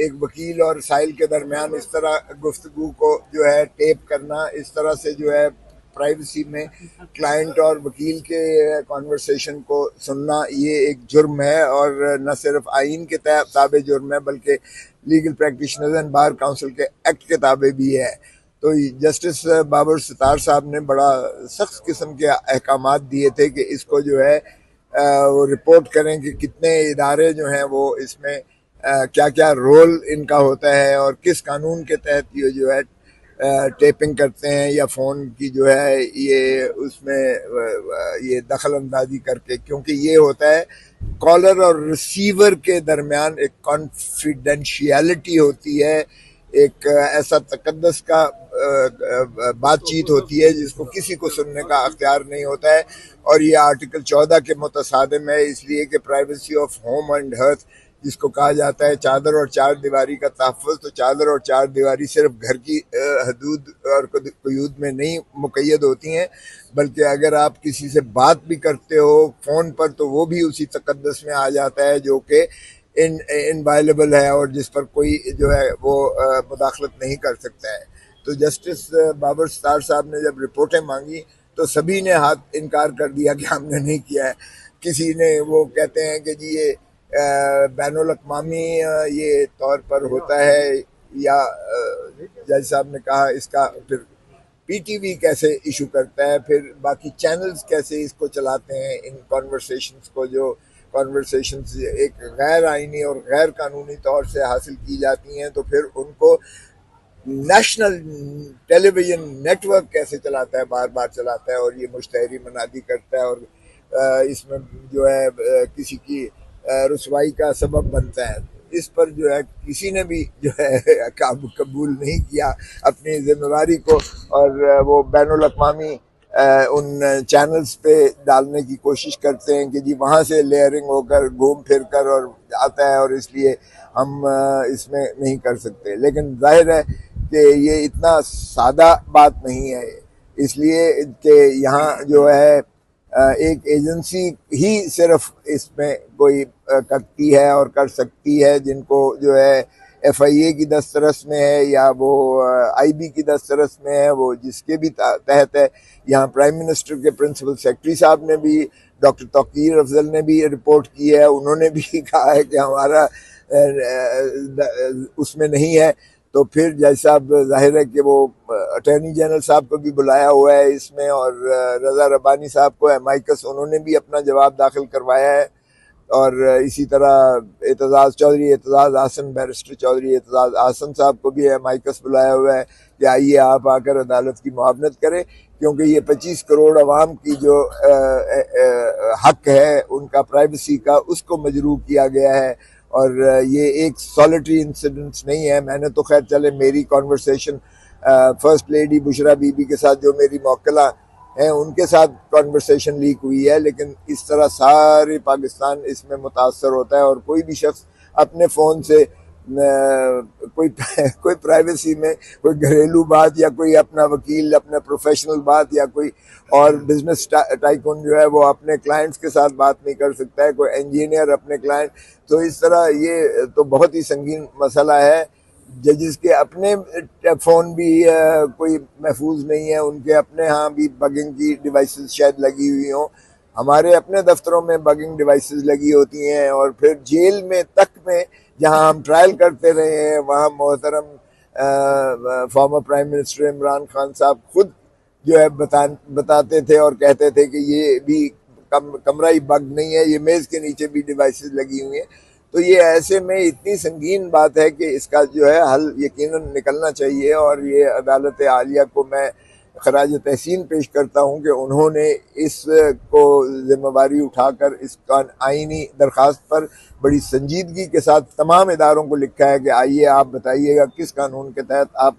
एक वकील और साहिल के दरमियान इस तरह गुफ्तगू को जो है टेप करना, इस तरह से जो है प्राइवेसी में क्लाइंट और वकील के कॉन्वर्सेशन को सुनना, ये एक जुर्म है और न सिर्फ आइन के ताबे जुर्म है बल्कि legal practitioners and bar council के एक्ट के ताबे भी है। तो जस्टिस बाबर सितार साहब ने बड़ा सख्त किस्म के अहकामात दिए थे कि इसको जो है वो रिपोर्ट करें कि कितने इदारे जो हैं वो इसमें क्या क्या रोल इनका होता है और किस कानून के तहत ये जो है टेपिंग करते हैं या फ़ोन की जो है ये उसमें ये दखल अंदाजी करके, क्योंकि ये होता है कॉलर और रिसीवर के दरमियान एक कॉन्फिडेंशियलिटी होती है, एक ऐसा तकद्दस का बातचीत होती है जिसको किसी को सुनने का अख्तियार नहीं होता है। और ये आर्टिकल 14 के मुतसादिम है, इसलिए कि privacy of home and hearth जिसको कहा जाता है चादर और चार दीवारी का तहफ़्फ़ुज़, तो चादर और चार दीवारी सिर्फ घर की हदूद और क़ुयूद में नहीं मुक़य्यद होती हैं, बल्कि अगर आप किसी से बात भी करते हो फ़ोन पर तो वो भी उसी तकद्दस में आ जाता है जो कि इनवायलेबल है और जिस पर कोई जो है वो मुदाखलत नहीं कर सकता है। तो जस्टिस बाबर सितार साहब ने जब रिपोर्टें मांगी तो सभी ने हाथ इनकार कर दिया कि हमने नहीं किया है। किसी ने वो कहते हैं कि जी ये बैनुल अक़वामी ये तौर पर होता है, या जज साहब ने कहा इसका फिर पीटीवी कैसे इशू करता है, फिर बाकी चैनल्स कैसे इसको चलाते हैं, इन कॉन्वर्सेशंस को, जो कॉन्वर्सेशंस एक गैर आइनी और गैर कानूनी तौर से हासिल की जाती हैं, तो फिर उनको नेशनल टेलीविज़न नेटवर्क कैसे चलाता है, बार बार चलाता है और ये मुश्तहरी मनादी करता है और इसमें जो है किसी की रुसवाई का सबब बनता है। इस पर जो है किसी ने भी जो है कबूल नहीं किया अपनी जिम्मेवारी को, और वो बैनुल अक़वामी उन चैनल्स पे डालने की कोशिश करते हैं कि जी वहाँ से लेयरिंग होकर घूम फिर कर और आता है और इसलिए हम इसमें नहीं कर सकते। लेकिन जाहिर है कि ये इतना सादा बात नहीं है, इसलिए कि यहाँ जो है एक एजेंसी ही सिर्फ इसमें कोई करती है और कर सकती है, जिनको जो है FIA की दस्तरस में है या वो IB की दस्तरस में है, वो जिसके भी तहत है। यहाँ प्राइम मिनिस्टर के प्रिंसिपल सेक्रेटरी साहब ने भी, डॉक्टर तौकीर अफजल ने भी रिपोर्ट की है, उन्होंने भी कहा है कि हमारा उसमें नहीं है। तो फिर जज साहब जाहिर है कि वो अटॉर्नी जनरल साहब को भी बुलाया हुआ है इसमें, और रज़ा रब्बानी साहब को एमाइकस उन्होंने भी अपना जवाब दाखिल करवाया है, और इसी तरह एतजाज़ चौधरी एतजाज़ आसन बैरिस्टर चौधरी एतजाज़ आसन साहब को भी एमाइकस बुलाया हुआ है कि आइए आप आकर अदालत की मुआवनत करें, क्योंकि ये 25 करोड़ अवाम की जो हक है उनका प्राइवेसी का, उसको मजरूह किया गया है। और ये एक सॉलिटरी इंसिडेंट्स नहीं है। मैंने तो खैर चले मेरी conversation first lady Bushra Bibi के साथ, जो मेरी मौकला हैं, उनके साथ कॉन्वर्सेशन लीक हुई है, लेकिन इस तरह सारे पाकिस्तान इसमें मुतासर होता है और कोई भी शख्स अपने फ़ोन से कोई प्राइवेसी में कोई घरेलू बात या कोई अपना वकील अपना प्रोफेशनल बात या कोई और बिजनेस टाइकून जो है वो अपने क्लाइंट्स के साथ बात नहीं कर सकता है, कोई इंजीनियर अपने क्लाइंट। तो इस तरह ये तो बहुत ही संगीन मसला है। जजेस के अपने फ़ोन भी कोई महफूज नहीं है, उनके अपने यहाँ भी बगिंग की डिवाइसेस शायद लगी हुई हों, हमारे अपने दफ्तरों में बगिंग डिवाइसेस लगी होती हैं, और फिर जेल में तक में जहाँ हम ट्रायल करते रहे हैं वहाँ मोहतरम former prime minister Imran Khan साहब खुद जो है बताते थे और कहते थे कि ये भी कमरा ही बग नहीं है, ये मेज़ के नीचे भी डिवाइसेस लगी हुई हैं। तो ये ऐसे में इतनी संगीन बात है कि इसका जो है हल यकीनन निकलना चाहिए, और ये अदालत आलिया को मैं खराज तहसीन पेश करता हूँ कि उन्होंने इसको जिम्मेवारी उठाकर इसका आइनी दरख्वास्त पर बड़ी संजीदगी के साथ तमाम इदारों को लिखा है कि आइए आप बताइएगा किस कानून के तहत आप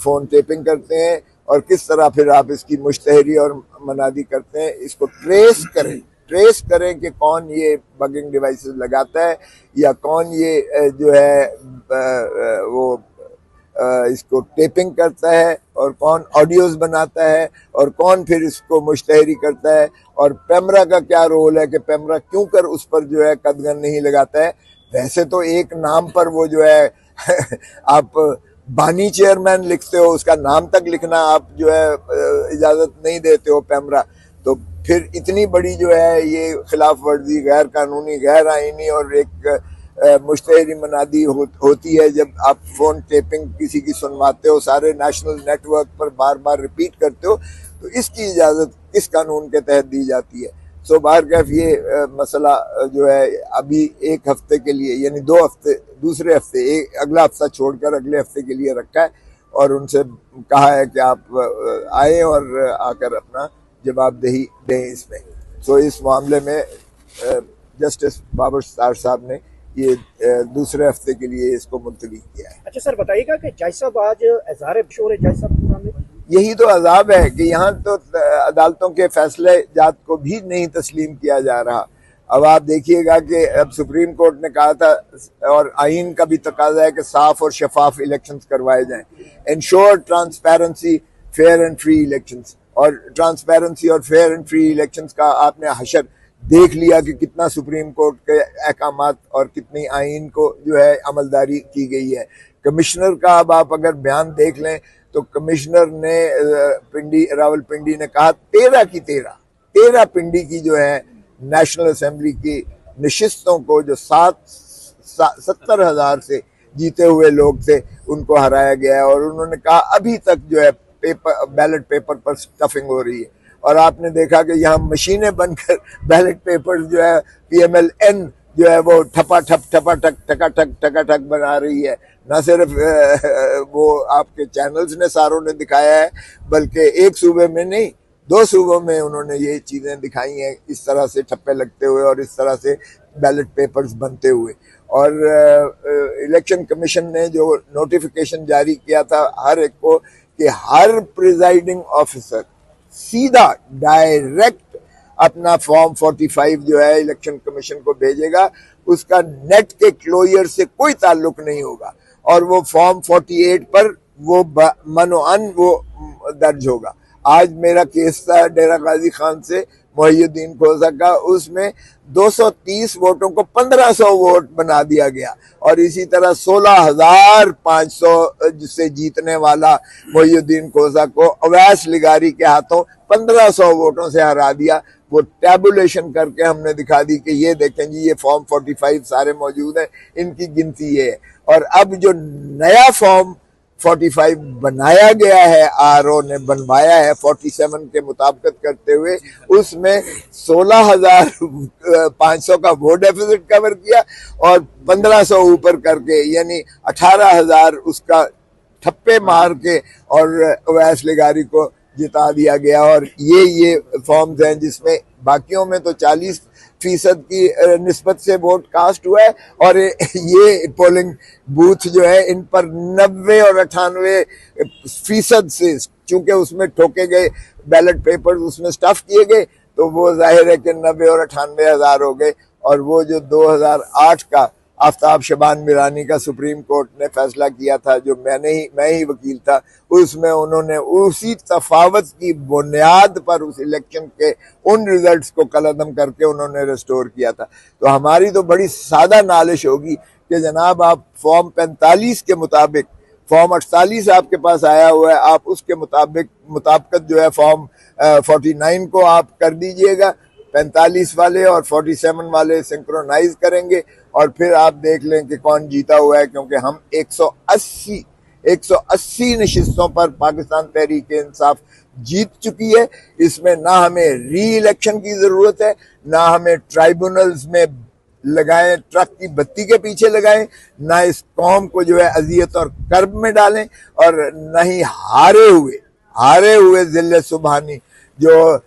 फ़ोन टेपिंग करते हैं और किस तरह फिर आप इसकी मुश्तहरी और मनादी करते हैं। इसको ट्रेस करें कि कौन ये बगिंग डिवाइसेस लगाता है या कौन ये जो है वो इसको टेपिंग करता है, और कौन ऑडियोज़ बनाता है, और कौन फिर इसको मुश्तहरी करता है, और पैमरा का क्या रोल है कि पैमरा क्यों कर उस पर जो है कदगन नहीं लगाता है, वैसे तो एक नाम पर वो जो है आप बानी चेयरमैन लिखते हो, उसका नाम तक लिखना आप जो है इजाजत नहीं देते हो पैमरा, तो फिर इतनी बड़ी जो है ये खिलाफ वर्जी, गैर कानूनी, गैर आईनी और एक मुश्तहरी मनादी होती है जब आप फोन टेपिंग किसी की सुनवाते हो, सारे नेशनल नेटवर्क पर बार बार रिपीट करते हो, तो इसकी इजाज़त किस कानून के तहत दी जाती है। सो बाहरकैफ ये मसला जो है अभी एक हफ्ते के लिए, यानी 2 हफ्ते, दूसरे हफ्ते, अगला हफ्ता छोड़कर अगले हफ्ते के लिए रखा है और उनसे कहा है कि आप आए और आकर अपना जवाबदेही दें इसमें। सो इस मामले में जस्टिस बाबर सत्तार साहब ने ये दूसरे हफ्ते के लिए इसको मुलतवी किया है। अच्छा सर, बताइएगा कि जज साहब आज एजाहार पेशोर है जज साहब के सामने। यही तो अजाब है कि यहाँ तो अदालतों के फैसले जात को भी नहीं तस्लीम किया जा रहा। अब आप देखिएगा कि अब सुप्रीम कोर्ट ने कहा था और आइन का भी तकाजा है कि साफ और शफाफ इलेक्शंस करवाए जाएं, ensure transparency, fair and free elections. और ट्रांसपेरेंसी और फेयर एंड फ्री इलेक्शंस का आपने हशर देख लिया कि कितना सुप्रीम कोर्ट के अहकामात और कितनी आइन को जो है अमलदारी की गई है। कमिश्नर का अब आप अगर बयान देख लें तो कमिश्नर ने रावलपिंडी ने कहा 13 की 13 पिंडी की जो है नेशनल असेंबली की नशिस्तों को जो 70,000 से जीते हुए लोग थे उनको हराया गया है। और उन्होंने कहा अभी तक जो है बैलेट पेपर पर स्टफिंग हो रही है। और आपने देखा कि यहाँ मशीनें बनकर बैलेट पेपर जो है PMLN जो है वो ठका ठक बना रही है। न सिर्फ वो आपके चैनल्स ने सारों ने दिखाया है, बल्कि एक सूबे में नहीं 2 सूबों में उन्होंने ये चीजें दिखाई हैं, इस तरह से ठप्पे लगते हुए और इस तरह से बैलेट पेपर्स बनते हुए। और इलेक्शन कमीशन ने जो नोटिफिकेशन जारी किया था हर एक को कि हर प्रिजाइडिंग ऑफिसर सीधा डायरेक्ट अपना फॉर्म 45 जो है इलेक्शन कमीशन को भेजेगा, उसका नेट के क्लोजर से कोई ताल्लुक नहीं होगा और वो फॉर्म 48 पर वो मनोअन वो दर्ज होगा। आज मेरा केस था डेरा गाजी खान से मोहिउद्दीन खोसा का, उसमें 230 वोटों को 1500 वोट बना दिया गया और इसी तरह 16,500 से जीतने वाला मोहिउद्दीन खोसा को अवैस लिगारी के हाथों 1500 वोटों से हरा दिया। वो टैबुलेशन करके हमने दिखा दी कि ये देखें जी ये फॉर्म 45 सारे मौजूद हैं, इनकी गिनती ये है। और अब जो नया फॉर्म 45 बनाया गया है, RO ने बनवाया है 47 के मुताबिक करते हुए, उसमें 16,500 का वोट डेफिसिट कवर किया और 1500 ऊपर करके यानी 18,000 उसका ठप्पे मार के और अवैस लिगारी को जिता दिया गया। और ये फॉर्म्स हैं जिसमें बाकियों में तो 40% की निस्बत से वोट कास्ट हुआ है और ये पोलिंग बूथ जो है इन पर 90 और 98% से, चूंकि उसमें ठोके गए बैलेट पेपर उसमें स्टफ किए गए तो वो जाहिर है कि 90 और 98 हजार हो गए। और वो जो 2008 का आफ्ताब शबान मिरानी का सुप्रीम कोर्ट ने फैसला किया था, जो मैं ही वकील था, उसमें उन्होंने उसी तफावत की बुनियाद पर उस इलेक्शन के उन रिजल्ट्स को कलअदम करके उन्होंने रिस्टोर किया था। तो हमारी तो बड़ी सादा नालिश होगी कि जनाब आप फॉर्म 45 के मुताबिक, फॉर्म 48 आपके पास आया हुआ है, आप उसके मुताबिक जो है फॉर्म 49 को आप कर दीजिएगा, 45 वाले और 47 वाले सिंक्रोनाइज करेंगे और फिर आप देख लें कि कौन जीता हुआ है। क्योंकि हम 180 नशिस्तों पर पाकिस्तान तहरीक इंसाफ जीत चुकी है। इसमें ना हमें री इलेक्शन की जरूरत है, ना हमें ट्राइब्यूनल्स में लगाएं, ट्रक की बत्ती के पीछे लगाएं, ना इस कौम को जो है अजियत और कर्ब में डालें और न ही हारे हुए जिले सुबहानी जो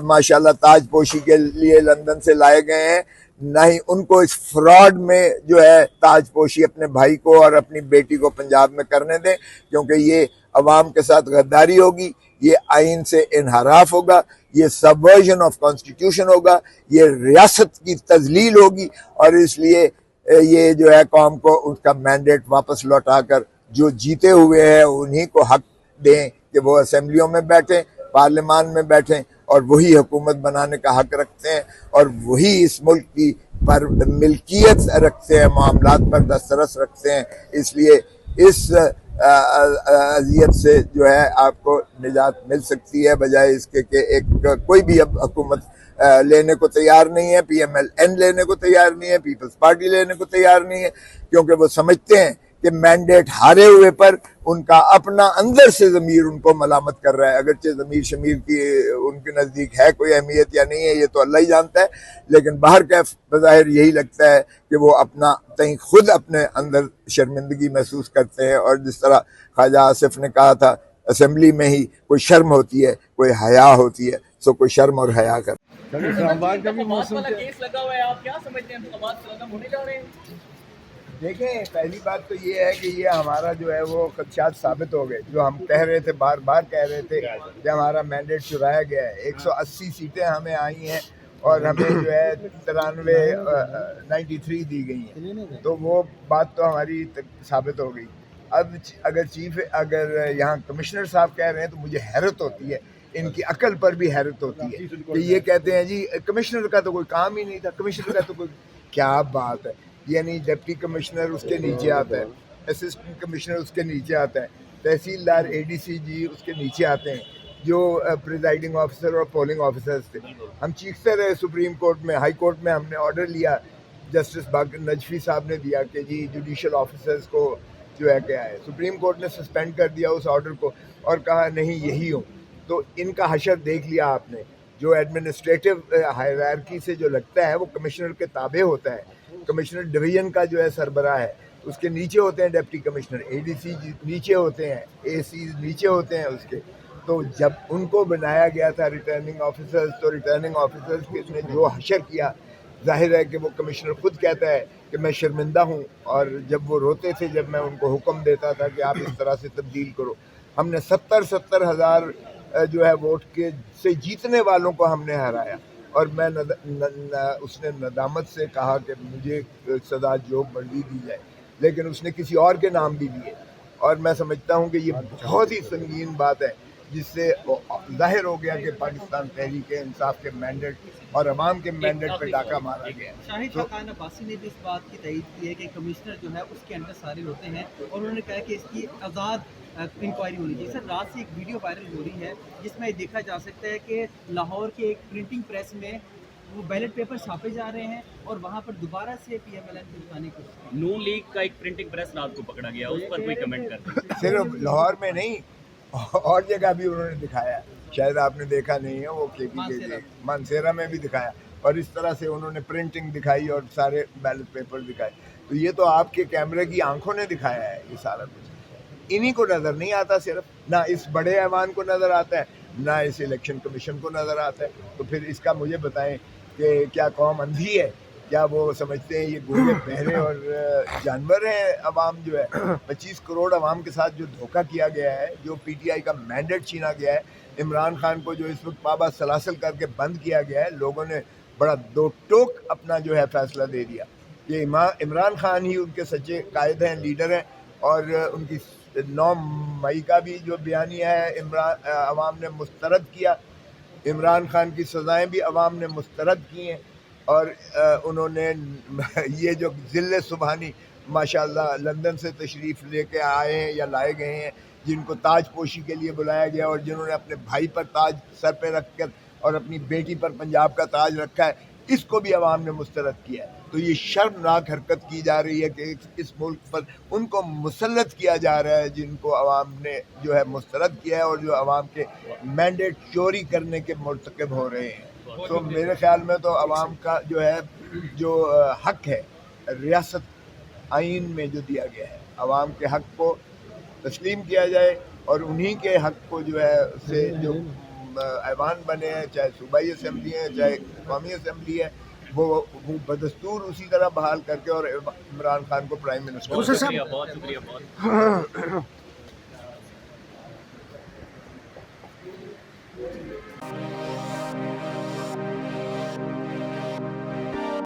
माशाल्लाह ताजपोशी के लिए लंदन से लाए गए हैं, ना ही उनको इस फ्रॉड में जो है ताजपोशी अपने भाई को और अपनी बेटी को पंजाब में करने दें, क्योंकि ये अवाम के साथ गद्दारी होगी, ये आइन से इनहराफ होगा, ये सबवर्जन ऑफ कॉन्स्टिट्यूशन होगा, ये रियासत की तजलील होगी। और इसलिए ये जो है कौम को उसका मैंडेट वापस लौटाकर जो जीते हुए हैं उन्हीं को हक दें कि वो असेंबलियों में बैठें, पार्लियामान में बैठें और वही हुकूमत बनाने का हक रखते हैं और वही इस मुल्क की पर मिल्कियत रखते हैं, मामलात पर दस्तरस रखते हैं। इसलिए इस अजियत से जो है आपको निजात मिल सकती है, बजाय इसके कि एक कोई भी अब हुकूमत लेने को तैयार नहीं है, PMLN लेने को तैयार नहीं है, पीपल्स पार्टी लेने को तैयार नहीं है, क्योंकि वो समझते हैं कि मैंडेट हारे हुए पर उनका अपना अंदर से ज़मीर उनको मलामत कर रहा है। अगरचे ज़मीर शमीर की उनके नज़दीक है कोई अहमियत या नहीं है, ये तो अल्लाह ही जानता है, लेकिन बाहर का बज़ाहिर यही लगता है कि वो अपना तई खुद अपने अंदर शर्मिंदगी महसूस करते हैं। और जिस तरह ख्वाजा आसिफ ने कहा था, असेंबली में ही कोई शर्म होती है, कोई हया होती है, सो कोई शर्म और हया कर। इस्लामाबाद का भी मौसम केस लगा हुआ है, आप क्या समझते हैं इंतखाबात खत्म होने जा रहे हैं? देखें, पहली बात तो ये है कि ये हमारा जो है वो खदशात साबित हो गए। जो हम कह रहे थे, बार बार कह रहे थे कि हमारा मैंडेट चुराया गया है। 180 सीटें हमें आई हैं और हमें जो है 93 दी गई हैं, तो वो बात तो हमारी साबित हो गई। अब अगर यहाँ कमिश्नर साहब कह रहे हैं तो मुझे हैरत होती है, इनकी अकल पर भी हैरत होती है कि ये कहते हैं जी कमिश्नर का तो कोई काम ही नहीं था, कमिश्नर का तो कोई, क्या बात है। यानी डिप्टी कमिश्नर उसके नीचे आता है, असिस्टेंट कमिश्नर उसके नीचे आता है, तहसीलदार ADC जी उसके नीचे आते हैं, जो प्रिजाइडिंग ऑफिसर और पोलिंग ऑफिसर्स थे। हम चीखते रहे सुप्रीम कोर्ट में, हाई कोर्ट में हमने ऑर्डर लिया, जस्टिस बाकर नजफी साहब ने दिया कि जी जुडिशल ऑफिसर्स को जो है क्या है, सुप्रीम कोर्ट ने सस्पेंड कर दिया उस ऑर्डर को और कहा नहीं यही हो। तो इनका हशर देख लिया आपने, जो एडमिनिस्ट्रेटिव हायरार्की से जो लगता है वो कमिश्नर के ताबे होता है। कमिश्नर डिवीजन का जो है सरबराह है, उसके नीचे होते हैं डिप्टी कमिश्नर, ADC नीचे होते हैं, AC नीचे होते हैं उसके। तो जब उनको बनाया गया था रिटर्निंग ऑफिसर्स, तो रिटर्निंग ऑफिसर्स ने जो हशर किया, जाहिर है कि वो कमिश्नर खुद कहता है कि मैं शर्मिंदा हूँ। और जब वो रोते थे, जब मैं उनको हुक्म देता था कि आप इस तरह से तब्दील करो, हमने 70 हज़ार जो है वोट के से जीतने वालों को हमने हराया। और मैं उसने नदामत से कहा कि मुझे सदा जो मर्जी दी जाए, लेकिन उसने किसी और के नाम भी लिए। और मैं समझता हूँ कि ये बहुत ही संगीन बात है, जिससे जाहिर हो गया कि पाकिस्तान तहरीक इंसाफ के मैंडेट और अवाम के मैंडेट पे डाका मारा गया। शाहिद खान अब्बासी ने भी इस बात की तईद की है कि कमिश्नर जो है उसके अंदर सारे होते हैं, और उन्होंने कहा कि इसकी आज़ाद इंक्वायरी होनी चाहिए। सर, रात से एक वीडियो वायरल हो रही है जिसमें देखा जा सकता है कि लाहौर के एक प्रिंटिंग प्रेस में वो बैलेट पेपर छापे जा रहे हैं और वहाँ पर दोबारा से PMLN को उठाने की कोशिश। नून लीग का एक प्रिंटिंग प्रेस रात को पकड़ा गया, उस पर कोई कमेंट करते हैं? सिर्फ लाहौर में नहीं, और जगह भी उन्होंने दिखाया, शायद आपने देखा नहीं है, वो KP के मानसेरा में भी दिखाया। और इस तरह से उन्होंने प्रिंटिंग दिखाई और सारे बैलेट पेपर दिखाए। तो ये तो आपके कैमरे की आंखों ने दिखाया है ये सारा कुछ। इन्हीं को नज़र नहीं आता, सिर्फ ना इस बड़े ऐवान को नज़र आता है, ना इस इलेक्शन कमीशन को नज़र आता है। तो फिर इसका मुझे बताएं कि क्या कौम अंधी है? क्या वो समझते हैं ये गूंगे बहरे और जानवर हैं? अवाम जो है 25 करोड़ अवाम के साथ जो धोखा किया गया है, जो PTI का मैंडेट छीना गया है, इमरान खान को जो इस वक्त पाबा सलासल करके बंद किया गया है, लोगों ने बड़ा दो टोक अपना जो है फैसला दे दिया कि इमरान खान ही उनके सच्चे कायद हैं, लीडर हैं। और उनकी 9 मई का भी जो बयानिया है अवाम ने मुस्तरद किया। इमरान खान की सज़ाएँ भी अवाम ने मुस्तरद की हैं। और उन्होंने ये जो ज़िले सुबहानी माशाल्लाह लंदन से तशरीफ़ लेके आए हैं या लाए गए हैं, जिनको ताज पोशी के लिए बुलाया गया और जिन्होंने अपने भाई पर ताज सर पे रख कर और अपनी बेटी पर पंजाब का ताज रखा है, इसको भी अवाम ने मुस्तरद किया है। तो ये शर्मनाक हरकत की जा रही है कि इस मुल्क पर उनको मुसल्लत किया जा रहा है जिनको अवाम ने जो है मुस्तरद किया है और जो अवाम के मैंडेट चोरी करने के मुर्तकब हो रहे हैं। तो मेरे ख्याल में तो अवाम का जो है जो हक है रियासत आइन में जो दिया गया है, अवाम के हक को तस्लीम किया जाए और उन्हीं के हक को जो है उससे जो ऐवान बने हैं, चाहे सूबाई असम्बली है चाहे कौमी असम्बली है, वो बदस्तूर उसी तरह बहाल करके और इमरान खान को प्राइम मिनिस्टर। बहुत शुक्रिया।